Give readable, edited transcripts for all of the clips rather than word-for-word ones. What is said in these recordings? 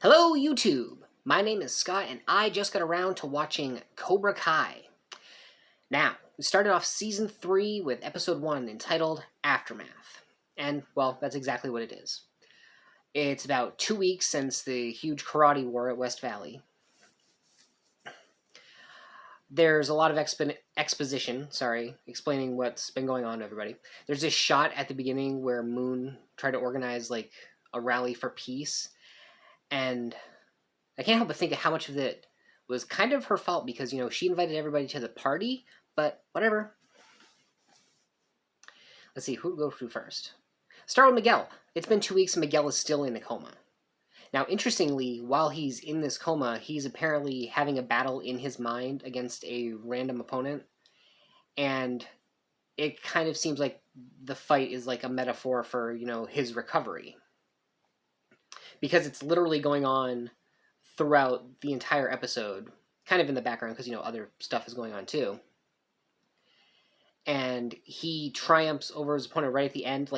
Hello, YouTube! My name is Scott, and I just got around to watching Cobra Kai. Now, we started off Season 3 with Episode 1 entitled Aftermath. And, well, that's exactly what it is. It's about 2 weeks since the huge karate war at West Valley. There's a lot of exposition, explaining what's been going on to everybody. There's this shot at the beginning where Moon tried to organize, a rally for peace, and I can't help but think of how much of it was kind of her fault because, she invited everybody to the party, but whatever. Let's see, who to go through first. Start with Miguel. It's been 2 weeks and Miguel is still in a coma. Now, interestingly, while he's in this coma, he's apparently having a battle in his mind against a random opponent, and it kind of seems like the fight is like a metaphor for, his recovery. Because it's literally going on throughout the entire episode, kind of in the background because, other stuff is going on too. And he triumphs over his opponent right at the end,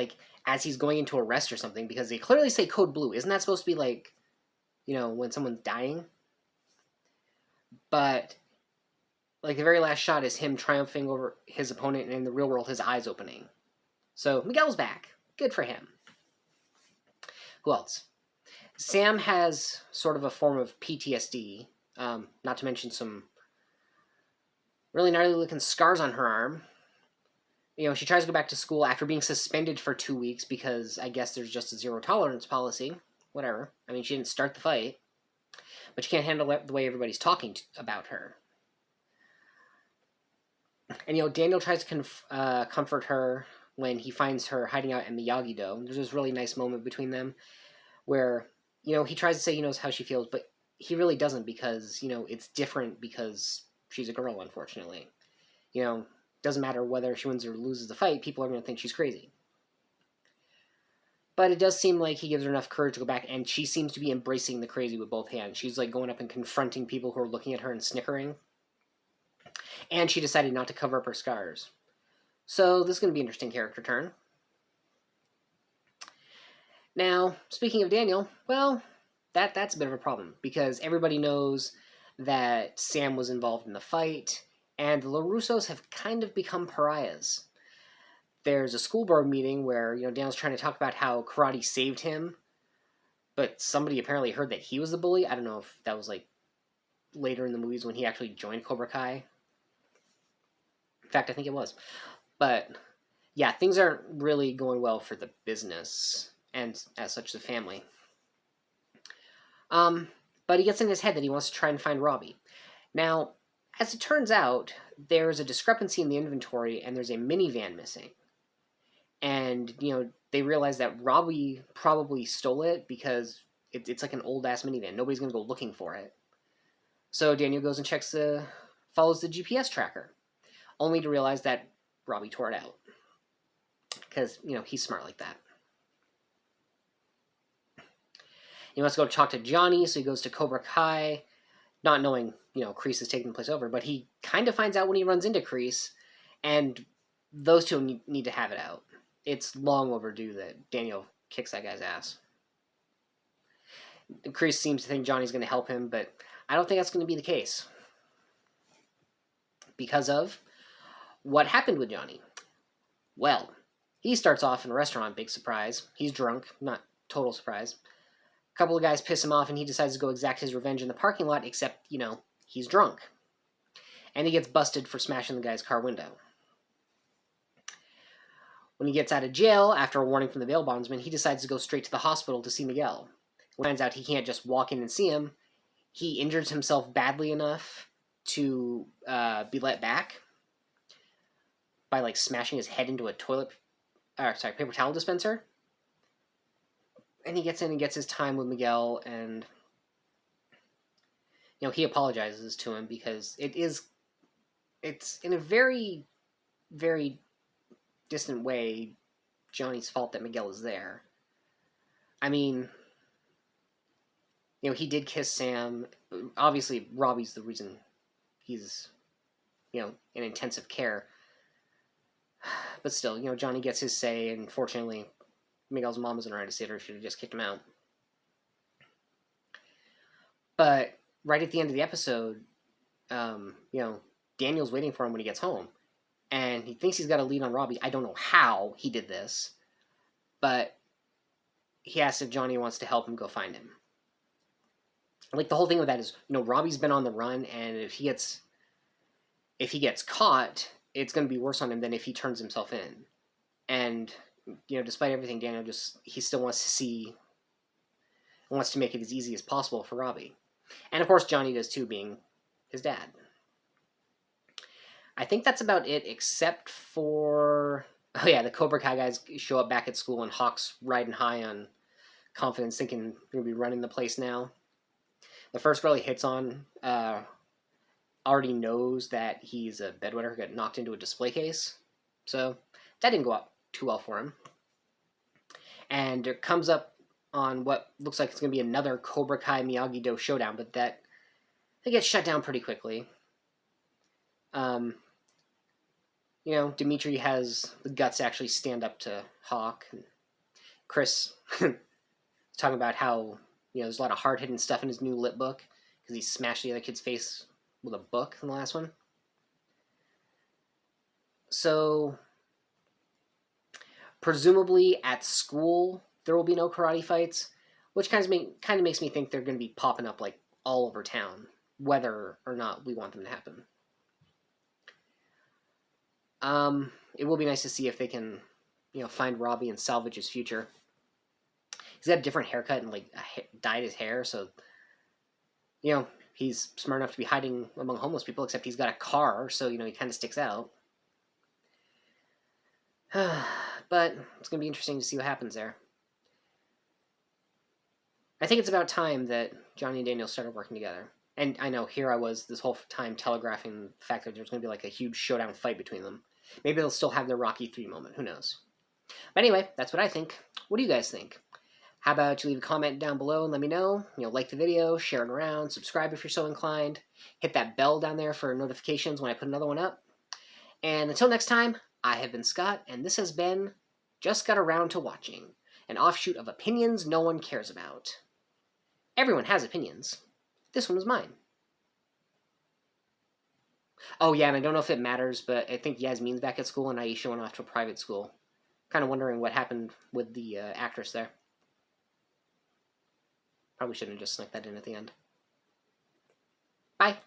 as he's going into arrest or something, because they clearly say code blue. Isn't that supposed to be when someone's dying? But, the very last shot is him triumphing over his opponent, and in the real world, his eyes opening. So, Miguel's back. Good for him. Who else? Sam has sort of a form of PTSD, not to mention some really gnarly-looking scars on her arm. She tries to go back to school after being suspended for 2 weeks because I guess there's just a zero-tolerance policy. Whatever. I mean, she didn't start the fight. But she can't handle the way everybody's talking about her. And, Daniel tries to comfort her when he finds her hiding out at Miyagi-Do. There's this really nice moment between them where, he tries to say he knows how she feels, but he really doesn't because, it's different because she's a girl, unfortunately. Doesn't matter whether she wins or loses the fight, people are going to think she's crazy. But it does seem like he gives her enough courage to go back, and she seems to be embracing the crazy with both hands. She's going up and confronting people who are looking at her and snickering. And she decided not to cover up her scars. So this is going to be an interesting character turn. Now, speaking of Daniel, well, that's a bit of a problem, because everybody knows that Sam was involved in the fight, and the LaRussos have kind of become pariahs. There's a school board meeting where, Daniel's trying to talk about how karate saved him, but somebody apparently heard that he was the bully. I don't know if that was, later in the movies when he actually joined Cobra Kai. In fact, I think it was. But, yeah, things aren't really going well for the business, and as such, the family. But he gets in his head that he wants to try and find Robbie. Now, as it turns out, there's a discrepancy in the inventory, and there's a minivan missing. And, they realize that Robbie probably stole it because it's like an old-ass minivan. Nobody's going to go looking for it. So Daniel goes and follows the GPS tracker, only to realize that Robbie tore it out. Because, he's smart like that. He wants to go talk to Johnny, so he goes to Cobra Kai, not knowing, Kreese is taking the place over. But he kind of finds out when he runs into Kreese, and those two need to have it out. It's long overdue that Daniel kicks that guy's ass. Kreese seems to think Johnny's going to help him, but I don't think that's going to be the case. Because of what happened with Johnny. Well, he starts off in a restaurant, big surprise. He's drunk, not total surprise. A couple of guys piss him off, and he decides to go exact his revenge in the parking lot, except, he's drunk. And he gets busted for smashing the guy's car window. When he gets out of jail, after a warning from the bail bondsman, he decides to go straight to the hospital to see Miguel. When he finds out he can't just walk in and see him, he injures himself badly enough to be let back by, smashing his head into a paper towel dispenser. And he gets in and gets his time with Miguel, and, he apologizes to him because it's in a very, very distant way Johnny's fault that Miguel is there. I mean, he did kiss Sam. Obviously, Robbie's the reason he's, in intensive care. But still, Johnny gets his say, and fortunately, Miguel's mom isn't around to save her. She should have just kicked him out. But right at the end of the episode, Daniel's waiting for him when he gets home, and he thinks he's got a lead on Robbie. I don't know how he did this, but he asks if Johnny wants to help him go find him. Like, the whole thing with that is, Robbie's been on the run, and if he gets caught, it's going to be worse on him than if he turns himself in. And despite everything, Daniel he still wants to make it as easy as possible for Robbie. And of course Johnny does too, being his dad. I think that's about it, except for... Oh yeah, the Cobra Kai guys show up back at school, and Hawk's riding high on confidence, thinking they're going to be running the place now. The first girl he hits on already knows that he's a bedwetter who got knocked into a display case. So that didn't go up too well for him. And it comes up on what looks like it's going to be another Cobra Kai Miyagi-Do showdown, but that they get shut down pretty quickly. Dimitri has the guts to actually stand up to Hawk. And Chris is talking about how there's a lot of hard-hitting stuff in his new lit book because he smashed the other kid's face with a book in the last one. So presumably at school there will be no karate fights, which kind of makes me think they're going to be popping up like all over town, whether or not we want them to happen. It will be nice to see if they can, find Robbie and salvage his future. He's got a different haircut and dyed his hair, so he's smart enough to be hiding among homeless people. Except he's got a car, so he kind of sticks out. But it's gonna be interesting to see what happens there. I think it's about time that Johnny and Daniel started working together. And I know, here I was this whole time telegraphing the fact that there's going to be a huge showdown fight between them. Maybe they'll still have their Rocky 3 moment. Who knows? But anyway, that's what I think. What do you guys think? How about you leave a comment down below and let me know. Like the video, share it around, subscribe if you're so inclined. Hit that bell down there for notifications when I put another one up. And until next time, I have been Scott, and this has been Just Got Around to Watching, an offshoot of opinions no one cares about. Everyone has opinions. This one was mine. Oh yeah, and I don't know if it matters, but I think Yasmin's back at school and Aisha went off to a private school. Kind of wondering what happened with the actress there. Probably shouldn't have just snuck that in at the end. Bye.